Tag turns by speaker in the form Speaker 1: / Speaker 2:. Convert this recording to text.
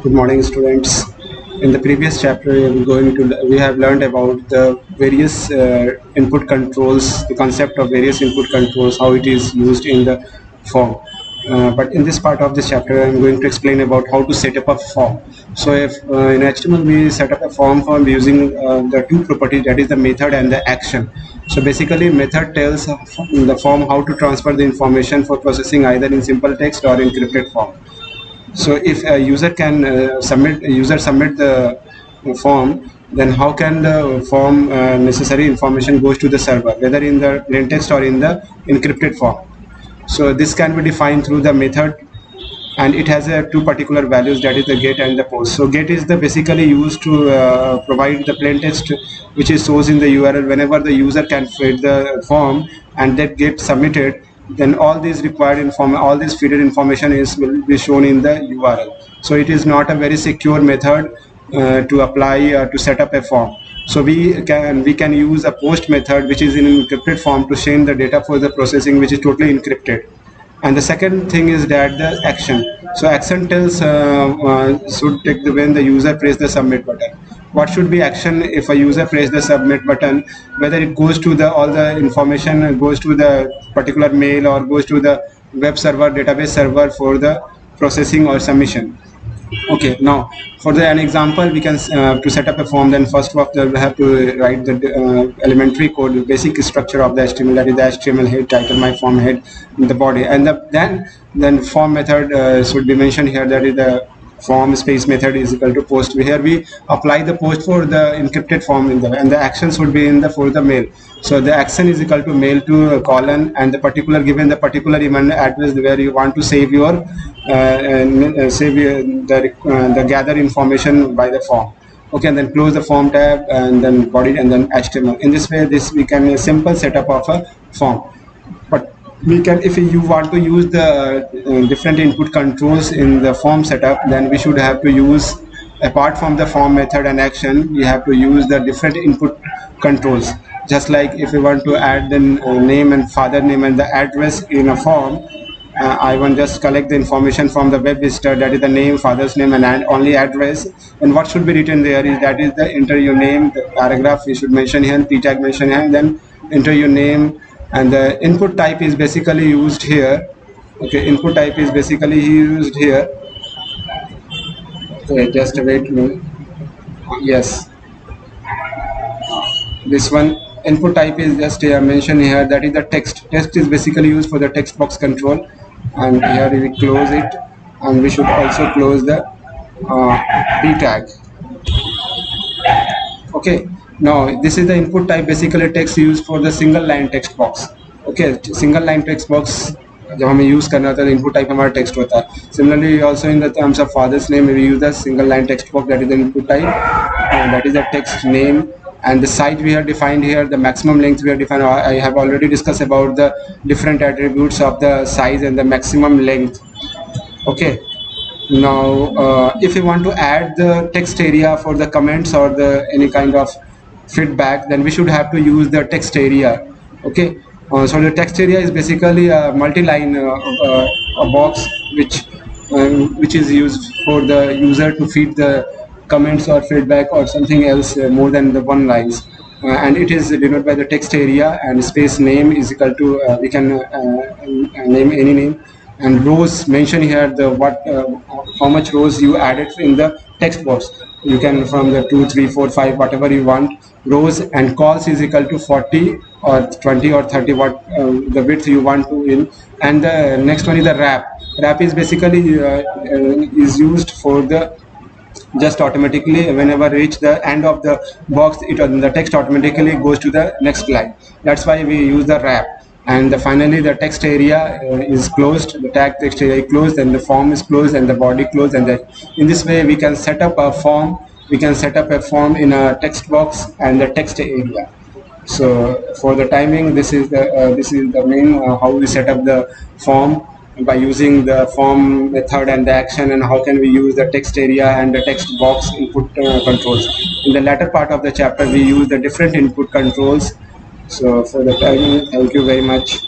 Speaker 1: Good morning, students. In the previous chapter, we have learned about the various input controls, the concept of various input controls, how it is used in the form. But in this part of this chapter, I'm going to explain about how to set up a form. So, if in HTML we set up a form using the two properties, that is the method and the action. So basically, method tells the form how to transfer the information for processing either in simple text or encrypted form. So if a user can submit the form, then how can the form necessary information goes to the server, whether in the plain text or in the encrypted form. So this can be defined through the method, and it has two particular values, that is the get and the post. So get is the basically used to provide the plain text which is sourced in the URL whenever the user can feed the form and that gets submitted. Then all these all this feeded information will be shown in the URL. So it is not a very secure method to apply to set up a form. So we can use a post method which is in encrypted form to send the data for the processing, which is totally encrypted. And the second thing is that the action. So action tells should take when the user press the submit button. What should be action if a user press the submit button, whether it goes to the all the information goes to the particular mail or goes to the web server, database server for the processing or submission. Okay, now for an example, we can to set up a form. Then first of all, we have to write the elementary code, the basic structure of the HTML, that is the HTML head, title, my form head, the body, and then form method should be mentioned here. That is the form space method is equal to post. Here we apply the post for the encrypted form and the action should be for the mail. So the action is equal to mail to colon and the particular given the particular email address where you want to save your the gather information by the form. Okay, and then close the form tab and then body and then HTML. In this way, we can a simple setup of a form. But we can, if you want to use the different input controls in the form setup, then we should have to use, apart from the form method and action, we have to use the different input controls. Just like if we want to add the name and father name and the address in a form, I want just collect the information from the web visitor, that is the name, father's name, and only address. And what should be written there is that is the enter your name, the paragraph you should mention here, p tag mention here, and then enter your name. And the input type is basically used here. Okay, input type is basically used here. Okay, just wait me. Yes, this one input type is just mentioned here, that is the text. Text is basically used for the text box control, and here we close it, and we should also close the p tag. Okay, now this is the input type, basically text used for the single line text box. Okay, single line text box जब हमें use करना होता है input type हमारा text होता है. Similarly also in the terms of father's name we use the single line text box, that is the input type, and that is the text name. And the size we have defined here, the maximum length we have defined. I have already discussed about the different attributes of the size and the maximum length. Okay, now if we want to add the text area for the comments or the any kind of feedback, then we should have to use the text area. Okay, so the text area is basically a multi-line a box which is used for the user to feed the comments or feedback or something else more than the one lines, and it is denoted by the text area, and space name is equal to we can name any name, and rows mention here the how much rows you added in the text box. You can from the 2, 3, 4, 5 whatever you want rows, and calls is equal to 40 or 20 or 30 what the width you want to in. And the next one is the wrap is basically is used for the just automatically whenever reach the end of the box, the text automatically goes to the next line. That's why we use the wrap. And finally the text area is closed, the tag text area is closed, and the form is closed, and the body closed, and in this way we can set up a form. We can set up a form in a text box and the text area. So for the timing, this is the main how we set up the form by using the form method and the action, and how can we use the text area and the text box input controls. In the latter part of the chapter we use the different input controls. So for the timing, thank you very much.